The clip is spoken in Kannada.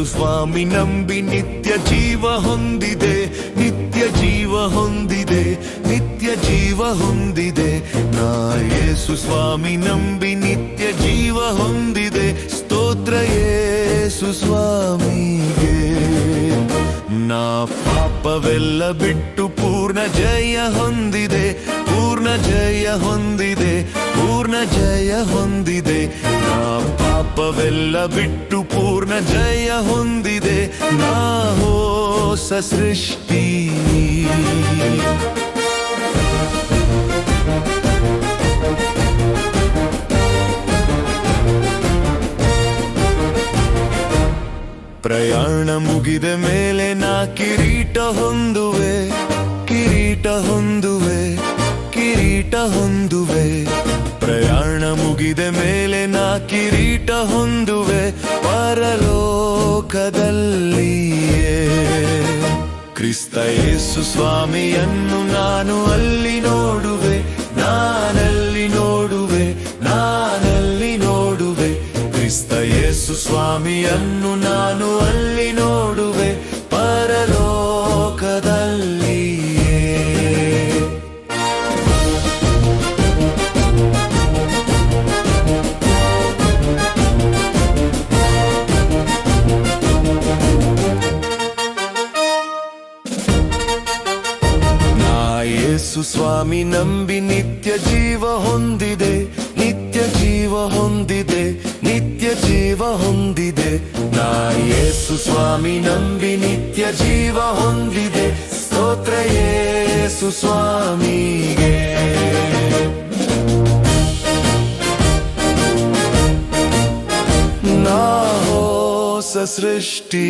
ಯೇಸು ಸ್ವಾಮಿ ನಂಬಿ ನಿತ್ಯ ಜೀವ ಹೊಂದಿದೆ, ನಿತ್ಯ ಜೀವ ಹೊಂದಿದೆ, ನಿತ್ಯ ಜೀವ ಹೊಂದಿದೆ. ನಾ ಯೇಸು ಸ್ವಾಮಿ ನಂಬಿ ನಿತ್ಯ ಜೀವ ಹೊಂದಿದೆ. ಸ್ತೋತ್ರ ಯೇಸು ಸ್ವಾಮಿಗೆ. ನಾ ಪಾಪವೆಲ್ಲ ಬಿಟ್ಟು ಪೂರ್ಣ ಜಯ ಹೊಂದಿದೆ, ಪೂರ್ಣ ಜಯ ಹೊಂದಿದೆ, ಪೂರ್ಣ ಜಯ ಹೊಂದಿದೆ. ನಾ ಪಾಪವೆಲ್ಲ ಬಿಟ್ಟು ಪೂರ್ಣ ಜಯ ಹೊಂದಿದೆ. ನಾ ಹೊಸ ಸೃಷ್ಟಿ. ಪ್ರಯಾಣ ಮುಗಿದ ಮೇಲೆ ನಾ ಕಿರೀಟ ಹೊಂದುವೆ, ಕಿರೀಟ ಹೊಂದುವೆ, ಕಿರೀಟ ಹೊಂದುವೆ. ಪ್ರಯಾಣ ಮುಗಿದ ಮೇಲೆ ನಾ ಕಿರೀಟ ಹೊಂದುವೆ ಪರಲೋಕದಲ್ಲಿಯೇ. ಕ್ರಿಸ್ತ ಯೇಸು ಸ್ವಾಮಿಯನ್ನು ನಾನು ಅಲ್ಲಿ ನೋಡುವೆ, ನಾನಲ್ಲಿ ನೋಡುವೆ, ನಾನಲ್ಲಿ ನೋಡುವೆ. ಕ್ರಿಸ್ತ ಯೇಸು ಸ್ವಾಮಿಯನ್ನು ನಾನು ಅಲ್ಲಿ ನೋಡುವೆ ಪರಲೋಕದಲ್ಲಿಯೇ. ನಾ ಯೇಸು ಸ್ವಾಮಿ ನಂಬಿ ನಿತ್ಯ ಜೀವ ಹೊಂದಿದೆ, ನಿತ್ಯ ಜೀವ ಹೊಂದಿದೆ, ನಿತ್ಯ ಜೀವ ಹೊಂದಿದೆ. ನಾ ಯೇಸು ಸ್ವಾಮಿ ನಂಬಿ ನಿತ್ಯ ಜೀವ ಹೊಂದಿದೆ. ಸ್ತೋತ್ರ ಯೇಸು ಸ್ವಾಮಿಗೆ. ನಾ ಹೊಸ ಸೃಷ್ಟಿ.